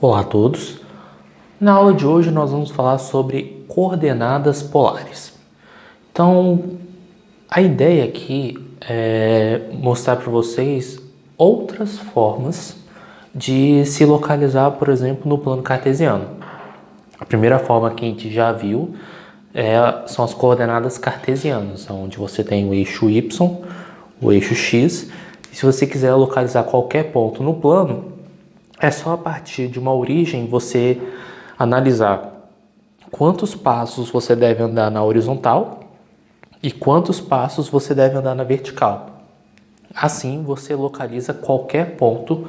Olá a todos! Na aula de hoje nós vamos falar sobre coordenadas polares. Então, a ideia aqui é mostrar para vocês outras formas de se localizar, por exemplo, no plano cartesiano. A primeira forma que a gente já viu são as coordenadas cartesianas, onde você tem o eixo Y, o eixo X, e se você quiser localizar qualquer ponto no plano, é só a partir de uma origem você analisar quantos passos você deve andar na horizontal e quantos passos você deve andar na vertical. Assim você localiza qualquer ponto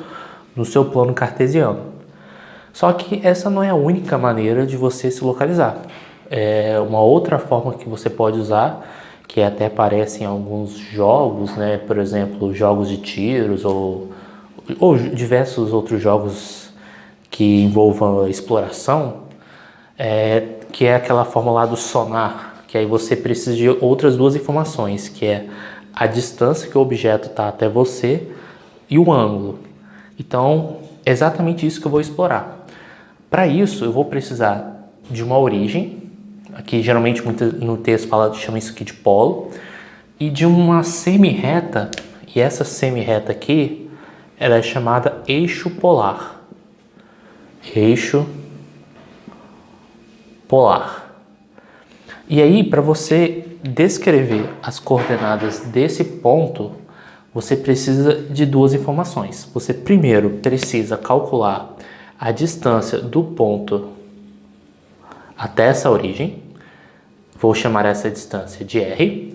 no seu plano cartesiano. Só que essa não é a única maneira de você se localizar. É uma outra forma que você pode usar, que até aparece em alguns jogos, né? Por exemplo, jogos de tiros ou diversos outros jogos que envolvam exploração, que é aquela forma lá do sonar, que aí você precisa de outras duas informações, que é a distância que o objeto está até você e o ângulo. Então, é exatamente isso que eu vou explorar. Para isso, eu vou precisar de uma origem, aqui geralmente no texto chama isso aqui de polo, e de uma semi-reta, e essa semi-reta aqui, ela é chamada eixo polar. Eixo polar. E aí, para você descrever as coordenadas desse ponto, você precisa de duas informações. Você primeiro precisa calcular a distância do ponto até essa origem. Vou chamar essa distância de R.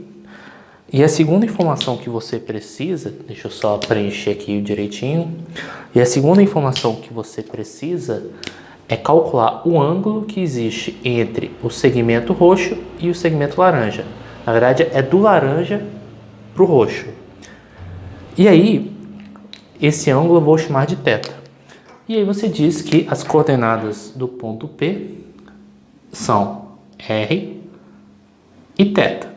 E a segunda informação que você precisa, deixa eu só preencher aqui direitinho. E a segunda informação que você precisa é calcular o ângulo que existe entre o segmento roxo e o segmento laranja. Na verdade, é do laranja para o roxo. E aí, esse ângulo eu vou chamar de θ. E aí você diz que as coordenadas do ponto P são R e θ.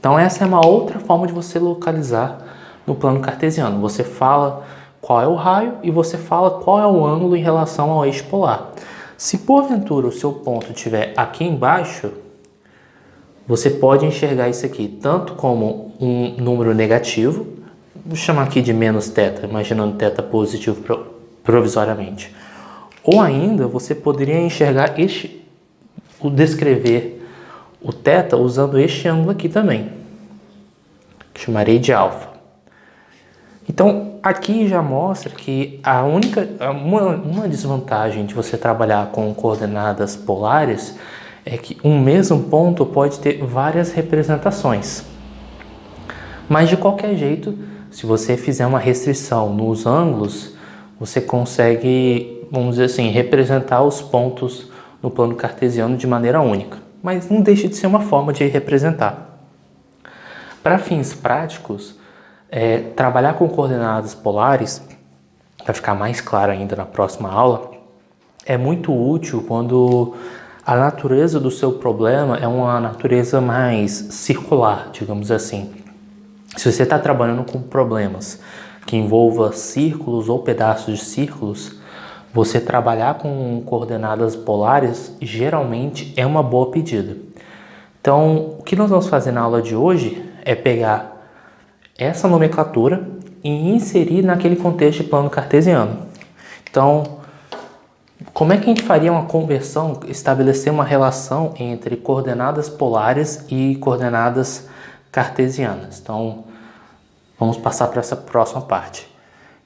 Então essa é uma outra forma de você localizar no plano cartesiano. Você fala qual é o raio e você fala qual é o ângulo em relação ao eixo polar. Se porventura o seu ponto estiver aqui embaixo, você pode enxergar isso aqui tanto como um número negativo, vou chamar aqui de menos θ, imaginando θ positivo provisoriamente. Ou ainda você poderia enxergar descrever o θ usando este ângulo aqui também, que chamarei de alfa. Então aqui já mostra que uma desvantagem de você trabalhar com coordenadas polares é que um mesmo ponto pode ter várias representações. Mas de qualquer jeito, se você fizer uma restrição nos ângulos, você consegue, vamos dizer assim, representar os pontos no plano cartesiano de maneira única. Mas não deixa de ser uma forma de representar. Para fins práticos, trabalhar com coordenadas polares, para ficar mais claro ainda na próxima aula, é muito útil quando a natureza do seu problema é uma natureza mais circular, digamos assim. Se você está trabalhando com problemas que envolvam círculos ou pedaços de círculos, você trabalhar com coordenadas polares geralmente é uma boa pedida. Então, o que nós vamos fazer na aula de hoje é pegar essa nomenclatura e inserir naquele contexto de plano cartesiano. Então, como é que a gente faria uma conversão, estabelecer uma relação entre coordenadas polares e coordenadas cartesianas? Então, vamos passar para essa próxima parte.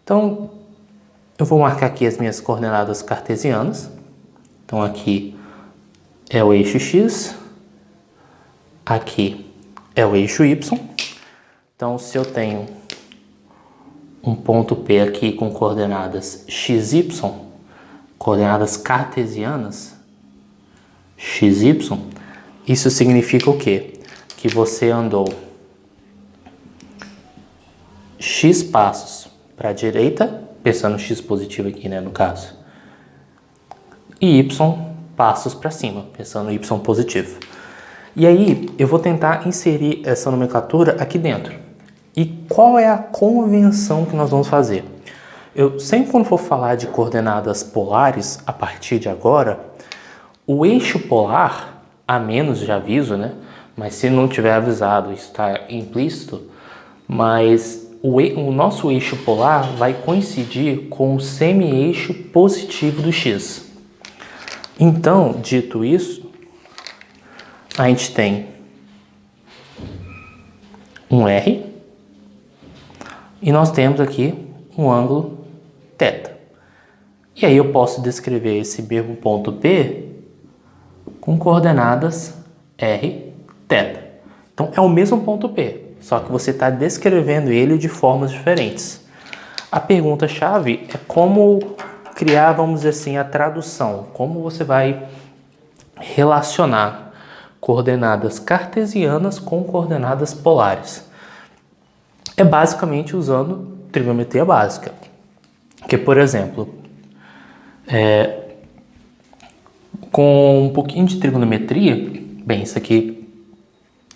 Então, eu vou marcar aqui as minhas coordenadas cartesianas. Então aqui é o eixo X, aqui é o eixo Y. Então se eu tenho um ponto P aqui com coordenadas XY, coordenadas cartesianas, XY, isso significa o quê? Que você andou X passos para a direita, pensando no X positivo aqui, né, no caso. E Y passos para cima, pensando no Y positivo. E aí, eu vou tentar inserir essa nomenclatura aqui dentro. E qual é a convenção que nós vamos fazer? Eu sempre quando for falar de coordenadas polares, a partir de agora, o eixo polar, a menos de aviso, né? Mas se não tiver avisado, isso está implícito, mas o nosso eixo polar vai coincidir com o semi-eixo positivo do x. Então, dito isso, a gente tem um R e nós temos aqui um ângulo θ. E aí eu posso descrever esse mesmo ponto P com coordenadas R, θ. Então é o mesmo ponto P, só que você está descrevendo ele de formas diferentes. A pergunta-chave é como criar, vamos dizer assim, a tradução. Como você vai relacionar coordenadas cartesianas com coordenadas polares. É basicamente usando trigonometria básica. Que, por exemplo, com um pouquinho de trigonometria, bem, isso aqui,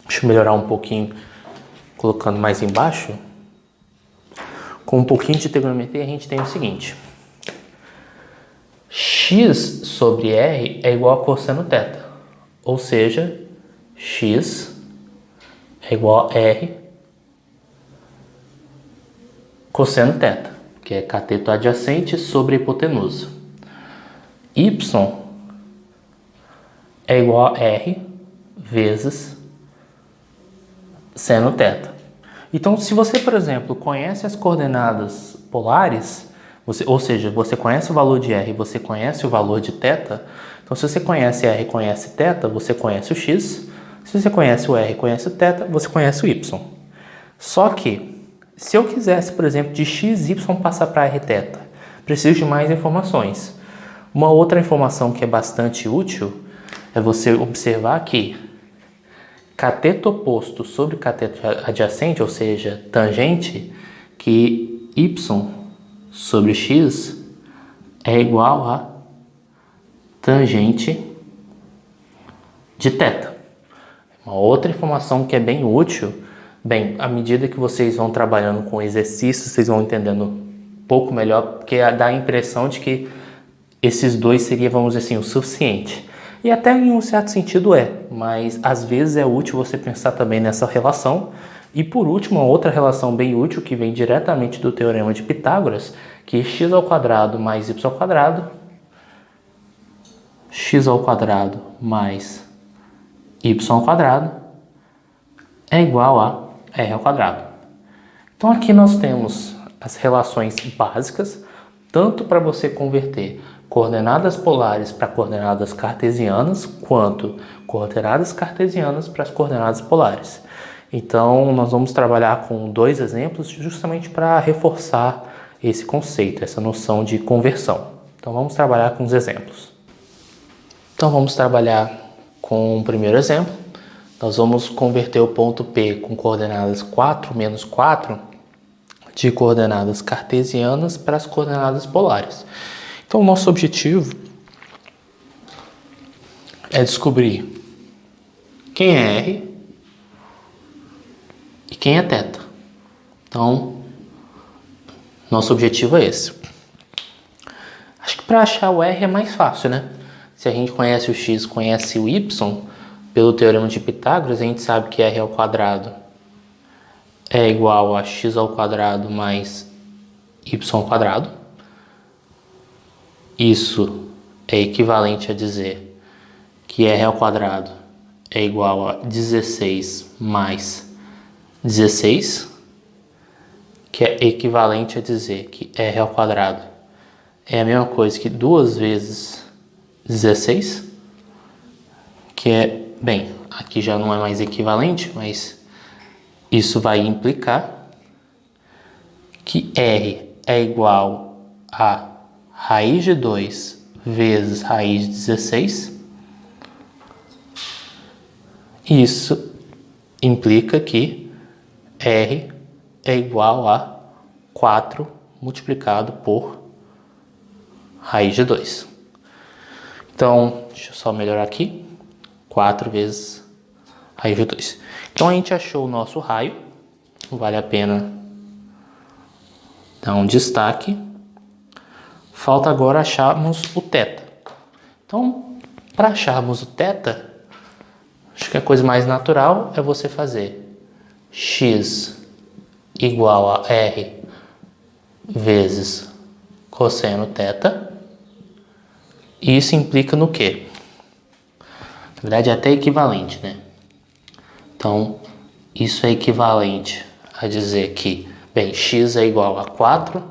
deixa eu melhorar um pouquinho, colocando mais embaixo. Com um pouquinho de trigonometria, a gente tem o seguinte: x sobre r é igual a cosseno θ, ou seja, x é igual a r cosseno θ, que é cateto adjacente sobre a hipotenusa. Y é igual a r vezes seno θ. Então, se você, por exemplo, conhece as coordenadas polares, ou seja, você conhece o valor de r e você conhece o valor de θ, então se você conhece r e conhece θ, você conhece o x. Se você conhece o r e conhece o θ, você conhece o y. Só que, se eu quisesse, por exemplo, de x, y passar para r θ, preciso de mais informações. Uma outra informação que é bastante útil é você observar que cateto oposto sobre cateto adjacente, ou seja, tangente, que y sobre x é igual a tangente de θ. Uma outra informação que é bem útil. Bem, à medida que vocês vão trabalhando com exercícios, vocês vão entendendo um pouco melhor, porque dá a impressão de que esses dois seriam, vamos dizer assim, o suficiente. E até em um certo sentido mas às vezes é útil você pensar também nessa relação. E por último, uma outra relação bem útil que vem diretamente do Teorema de Pitágoras, que x ao quadrado mais y ao quadrado, x ao quadrado mais y ao quadrado é igual a r ao quadrado. Então aqui nós temos as relações básicas, tanto para você converter coordenadas polares para coordenadas cartesianas, quanto coordenadas cartesianas para as coordenadas polares. Então nós vamos trabalhar com dois exemplos justamente para reforçar esse conceito, essa noção de conversão. Então vamos trabalhar com os exemplos. Então vamos trabalhar com o primeiro exemplo. Nós vamos converter o ponto P com coordenadas 4 menos 4 de coordenadas cartesianas para as coordenadas polares. Então, o nosso objetivo é descobrir quem é R e quem é θ. Então, nosso objetivo é esse. Acho que para achar o R é mais fácil, né? Se a gente conhece o x, conhece o y, pelo Teorema de Pitágoras, a gente sabe que r ao quadrado é igual a x ao quadrado mais y ao quadrado. Isso é equivalente a dizer que r ao quadrado é igual a 16 mais 16, que é equivalente a dizer que r ao quadrado é a mesma coisa que 2 vezes 16, que é, bem, aqui já não é mais equivalente, mas isso vai implicar que r é igual a raiz de 2 vezes raiz de 16. Isso implica que r é igual a 4 multiplicado por raiz de 2. Então, deixa eu só melhorar aqui. 4 vezes raiz de 2. Então, a gente achou o nosso raio. Vale a pena dar um destaque. falta agora acharmos o θ. Então, para acharmos o θ, acho que a coisa mais natural é você fazer x igual a r vezes cosseno θ. E isso implica no quê? Na verdade é até equivalente, né? Então, isso é equivalente a dizer que, bem, x é igual a 4,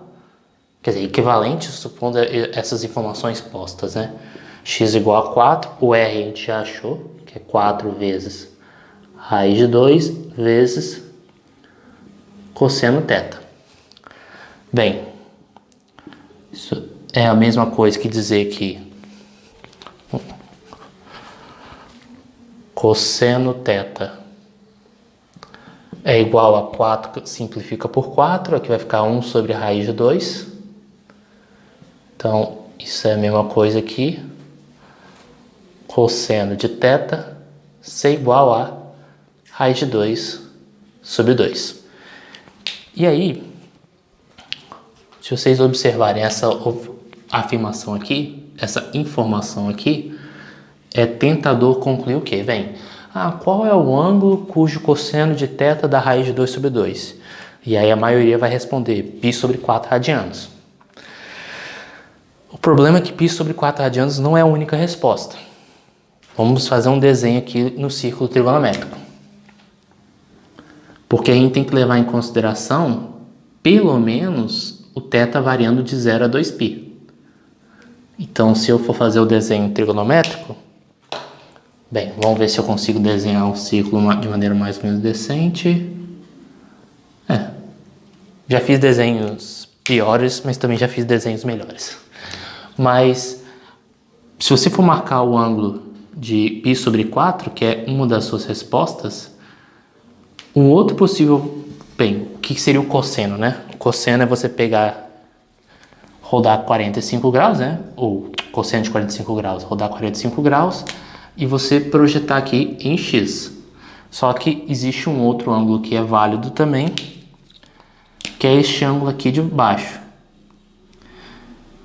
quer dizer, equivalente supondo essas informações postas, né? X igual a 4, o r a gente já achou, que é 4 vezes raiz de 2 vezes cosseno θ. Bem, isso é a mesma coisa que dizer que cosseno θ é igual a 4, que simplifica por 4, aqui vai ficar 1 sobre a raiz de 2. Então, isso é a mesma coisa aqui. Cosseno de θ ser igual a raiz de 2 sobre 2. E aí, se vocês observarem essa afirmação aqui, essa informação aqui, é tentador concluir o quê? Bem, qual é o ângulo cujo cosseno de θ dá raiz de 2 sobre 2? E aí a maioria vai responder π sobre 4 radianos. O problema é que π sobre 4 radianos não é a única resposta. Vamos fazer um desenho aqui no círculo trigonométrico. Porque a gente tem que levar em consideração, pelo menos, o θ variando de 0 a 2π. Então, se eu for fazer o desenho trigonométrico, bem, vamos ver se eu consigo desenhar um círculo de maneira mais ou menos decente. Já fiz desenhos piores, mas também já fiz desenhos melhores. Mas, se você for marcar o ângulo de π sobre 4, que é uma das suas respostas, um outro possível... Bem, o que seria o cosseno, né? O cosseno é você pegar, rodar 45 graus, né? Ou cosseno de 45 graus, rodar 45 graus, e você projetar aqui em x. Só que existe um outro ângulo que é válido também, que é este ângulo aqui de baixo,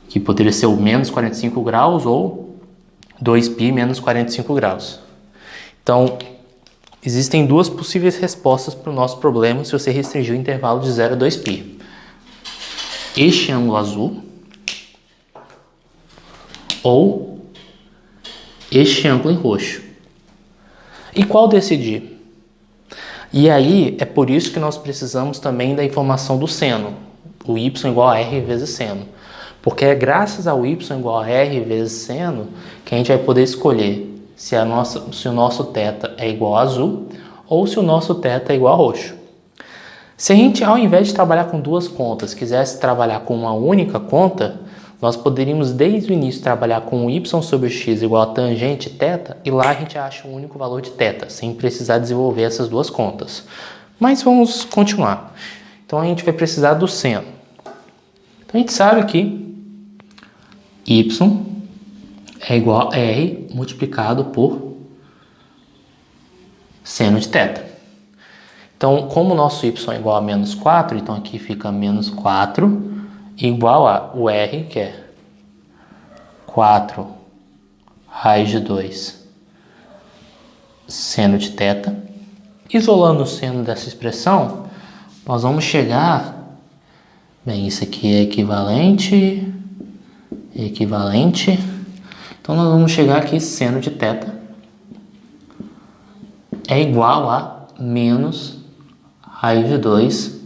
que poderia ser o menos 45 graus ou 2π menos 45 graus. Então, existem duas possíveis respostas para o nosso problema se você restringir o intervalo de 0 a 2π. Este ângulo azul ou este ângulo em roxo. E qual decidir? E aí, é por isso que nós precisamos também da informação do seno. O y igual a r vezes seno. Porque é graças ao y igual a r vezes seno que a gente vai poder escolher se o nosso θ é igual a azul ou se o nosso θ é igual a roxo. Se a gente, ao invés de trabalhar com duas contas, quisesse trabalhar com uma única conta, nós poderíamos desde o início trabalhar com y sobre x igual a tangente θ e lá a gente acha um único valor de θ, sem precisar desenvolver essas duas contas. Mas vamos continuar. Então a gente vai precisar do seno. Então a gente sabe que y é igual a r multiplicado por seno de θ. Então, como o nosso y é igual a menos 4, então aqui fica menos 4 igual a o r, que é 4 raiz de 2 seno de θ. Isolando o seno dessa expressão, nós vamos chegar... Bem, isso aqui é equivalente. Então, nós vamos chegar aqui, seno de θ é igual a menos raiz de 2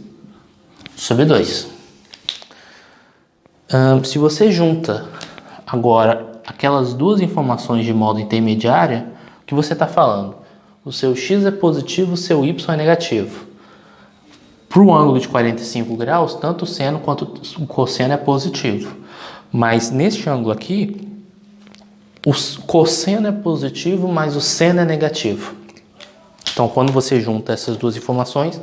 sobre 2. Se você junta agora aquelas duas informações de modo intermediário, o que você está falando? O seu x é positivo, o seu y é negativo. Para o ângulo de 45 graus, tanto o seno quanto o cosseno é positivo. Mas neste ângulo aqui, o cosseno é positivo, mas o seno é negativo. Então, quando você junta essas duas informações,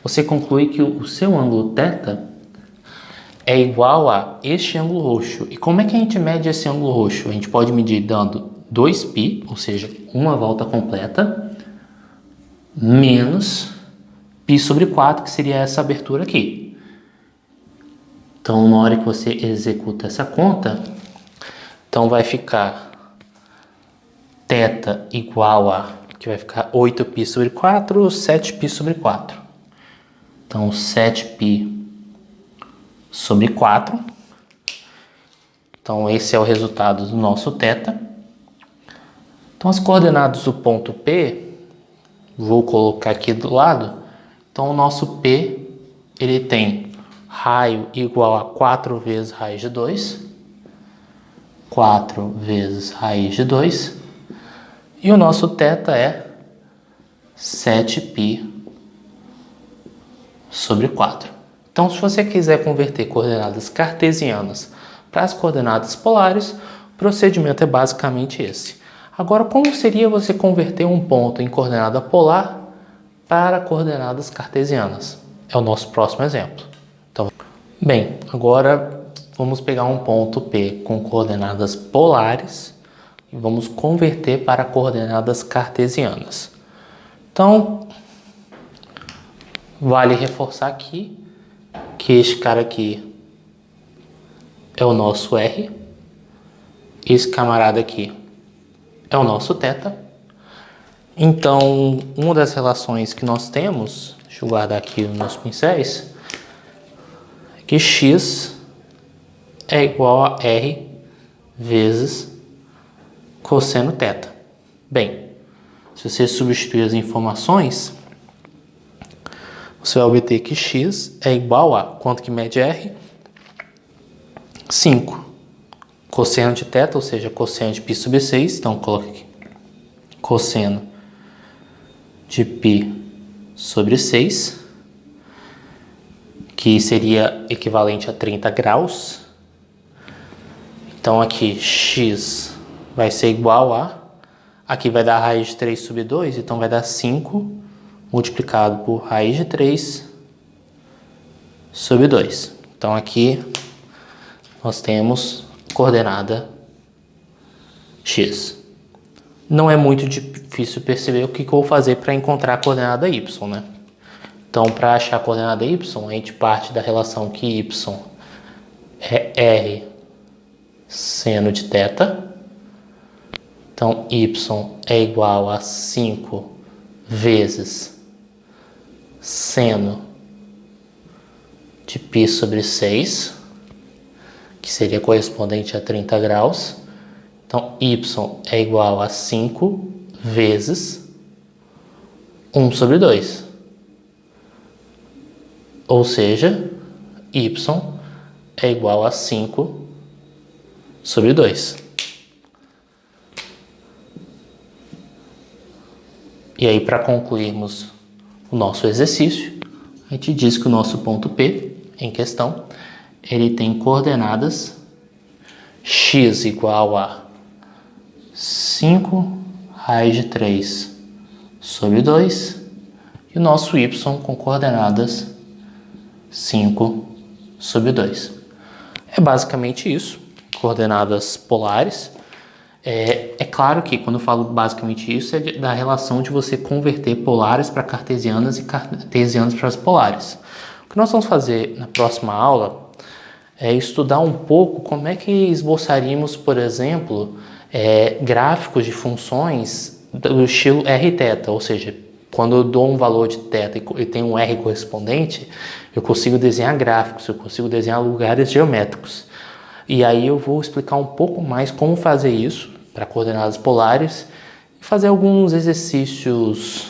você conclui que o seu ângulo θ é igual a este ângulo roxo. E como é que a gente mede esse ângulo roxo? A gente pode medir dando 2π, ou seja, uma volta completa, menos π sobre 4, que seria essa abertura aqui. Então, na hora que você executa essa conta, então vai ficar θ igual a, que vai ficar 8π sobre 4, 7π sobre 4. Então, 7π sobre 4. Então, esse é o resultado do nosso θ. Então, as coordenadas do ponto P, vou colocar aqui do lado. Então, o nosso P, ele tem raio igual a 4 vezes raiz de 2. 4 vezes raiz de 2. E o nosso θ é 7π sobre 4. Então, se você quiser converter coordenadas cartesianas para as coordenadas polares, o procedimento é basicamente esse. Agora, como seria você converter um ponto em coordenada polar para coordenadas cartesianas? É o nosso próximo exemplo. Então, bem, agora vamos pegar um ponto P com coordenadas polares e vamos converter para coordenadas cartesianas. Então, vale reforçar aqui que este cara aqui é o nosso R, esse camarada aqui é o nosso θ. Então, uma das relações que nós temos, deixa eu guardar aqui os meus pincéis, é que x é igual a R vezes cosseno θ. Bem, se você substituir as informações, você vai obter que x é igual a, quanto que mede R? 5. Cosseno de θ, ou seja, cosseno de π sobre 6. Então, coloca aqui. Cosseno de π sobre 6, que seria equivalente a 30 graus. Então, aqui x vai ser igual a... Aqui vai dar raiz de 3 sobre 2, então vai dar 5 multiplicado por raiz de 3 sobre 2. Então, aqui nós temos coordenada x. Não é muito difícil perceber o que eu vou fazer para encontrar a coordenada y, né? Então, para achar a coordenada y, a gente parte da relação que y é r seno de θ. Então, y é igual a 5 vezes seno de π sobre 6, que seria correspondente a 30 graus. Então, y é igual a 5 vezes 1 sobre 2. Ou seja, y é igual a 5 sobre 2. E aí, para concluirmos o nosso exercício, a gente diz que o nosso ponto P em questão, ele tem coordenadas x igual a 5 raiz de 3 sobre 2 e o nosso y com coordenadas 5 sobre 2. É basicamente isso, coordenadas polares. É claro que quando eu falo basicamente isso é da relação de você converter polares para cartesianas e cartesianas para as polares. O que nós vamos fazer na próxima aula é estudar um pouco como é que esboçaríamos, por exemplo, gráficos de funções do estilo rθ, ou seja, quando eu dou um valor de θ e tem um r correspondente, eu consigo desenhar gráficos, eu consigo desenhar lugares geométricos. E aí eu vou explicar um pouco mais como fazer isso para coordenadas polares e fazer alguns exercícios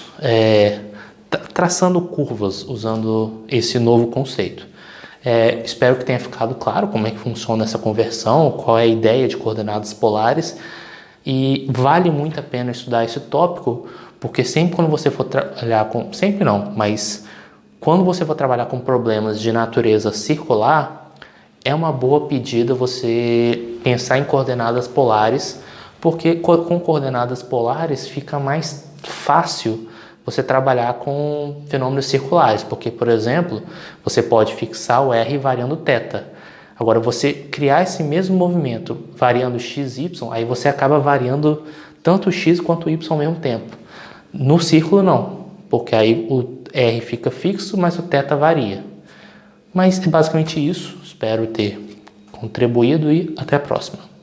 traçando curvas usando esse novo conceito. Espero que tenha ficado claro como é que funciona essa conversão, qual é a ideia de coordenadas polares, e vale muito a pena estudar esse tópico, porque sempre quando você for trabalhar com... Sempre não, mas quando você for trabalhar com problemas de natureza circular, é uma boa pedida você pensar em coordenadas polares, porque com coordenadas polares fica mais fácil você trabalhar com fenômenos circulares, porque, por exemplo, você pode fixar o R variando θ. Agora, você criar esse mesmo movimento variando x, y, aí você acaba variando tanto x quanto y ao mesmo tempo. No círculo, não, porque aí o R fica fixo, mas o θ varia. Mas é basicamente isso. Espero ter contribuído e até a próxima.